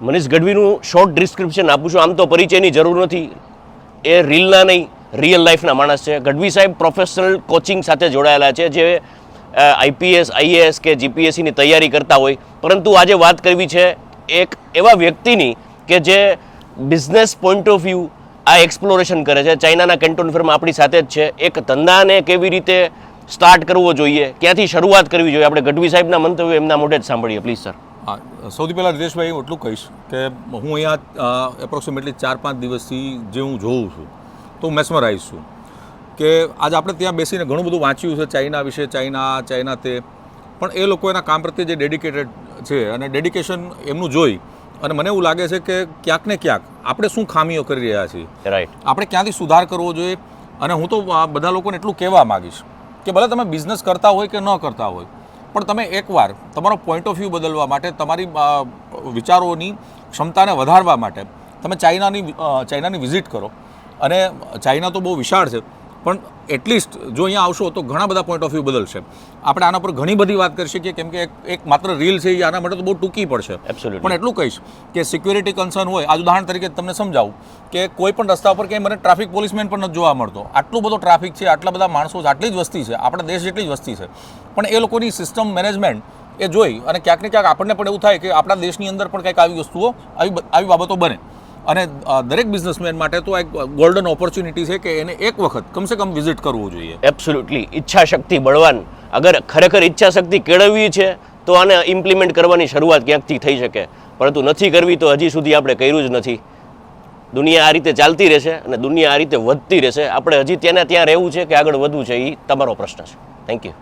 Manish ગઢવીનું short description આપું છું. આમ તો પરિચયની જરૂર નથી, એ રીલના નહીં રિયલ લાઈફના માણસ છે. ગઢવી સાહેબ પ્રોફેશનલ કોચિંગ સાથે જોડાયેલા છે, જે આઈપીએસ આઈએએસ કે જીપીએસસીની તૈયારી કરતા હોય. પરંતુ આજે વાત કરવી છે એક એવા વ્યક્તિની કે જે બિઝનેસ પોઈન્ટ ઓફ વ્યૂ આ એક્સપ્લોરેશન કરે છે. ચાઇનાના કેન્ટોન ફર્મ આપણી સાથે જ છે. એક ધંધાને કેવી રીતે સ્ટાર્ટ કરવો જોઈએ, ક્યાંથી શરૂઆત કરવી જોઈએ, આપણે ગઢવી સાહેબના મંતવ્યો એમના મોઢે જ સાંભળીએ. Please sir. હા, સૌથી પહેલાં રીતેશભાઈ હું એટલું કહીશ કે હું અહીંયા એપ્રોક્સિમેટલી 4-5 દિવસથી જે હું જોઉં છું તો હું મેસ્મરાઇઝ છું કે આજે આપણે ત્યાં બેસીને ઘણું બધું વાંચ્યું છે ચાઇના વિશે, ચાઇના તે, પણ એ લોકો એના કામ પ્રત્યે જે ડેડિકેટેડ છે અને ડેડિકેશન એમનું જોઈ અને મને એવું લાગે છે કે ક્યાંક ને ક્યાંક આપણે શું ખામીઓ કરી રહ્યા છીએ, રાઈટ, આપણે ક્યાંથી સુધાર કરવો જોઈએ. અને હું તો બધા લોકોને એટલું કહેવા માગીશ કે ભલે તમે બિઝનેસ કરતા હોય કે ન કરતા હોય, પણ તમે એકવાર તમારો પોઈન્ટ ઓફ વ્યૂ બદલવા માટે, તમારી વિચારોની ક્ષમતાને વધારવા માટે તમે ચાઇનાની વિઝિટ કરો. અને ચાઇના તો બહુ વિશાળ છે, પણ એટલીસ્ટ જો અહીંયા આવશો તો ઘણા બધા પોઈન્ટ ઓફ વ્યૂ બદલશે. આપણે આના પર ઘણી બધી વાત કરી શકીએ, કેમ કે એક માત્ર રીલ છે એ આના માટે તો બહુ ટૂંકી પડશે. પણ એટલું કહીશ કે સિક્યુરિટી કન્સર્ન હોય. આજ ઉદાહરણ તરીકે તમને સમજાવું કે કોઈ પણ રસ્તા પર ક્યાંય મને ટ્રાફિક પોલીસમેન પણ નથી જોવા મળતો. આટલું બધો ટ્રાફિક છે, આટલા બધા માણસો છે, આટલી જ વસ્તી છે, આપણા દેશ જેટલી જ વસ્તી છે, પણ એ લોકોની સિસ્ટમ મેનેજમેન્ટ એ જોઈ અને ક્યાંક ને ક્યાંક આપણને પણ એવું થાય કે આપણા દેશની અંદર પણ કંઈક આવી વસ્તુઓ, આવી બાબતો બને. અને દરેક બિઝનેસમેન માટે તો એક ગોલ્ડન ઓપોર્ચ્યુનિટી છે કે એને એક વખત કમસે કમ વિઝિટ કરવું જોઈએ. એબ્સોલ્યુટલી. ઈચ્છા શક્તિ બળવાન. અગર ખરેખર ઈચ્છા શક્તિ કેળવવી છે તો આને ઇમ્પ્લિમેન્ટ કરવાની શરૂઆત ક્યાંકથી થઈ શકે, પરંતુ નથી કરવી તો હજી સુધી આપણે કર્યું જ નથી. દુનિયા આ રીતે ચાલતી રહેશે અને દુનિયા આ રીતે વધતી રહેશે. આપણે હજી ત્યાં રહેવું છે કે આગળ વધવું છે, એ તમારો પ્રશ્ન છે. Thank you.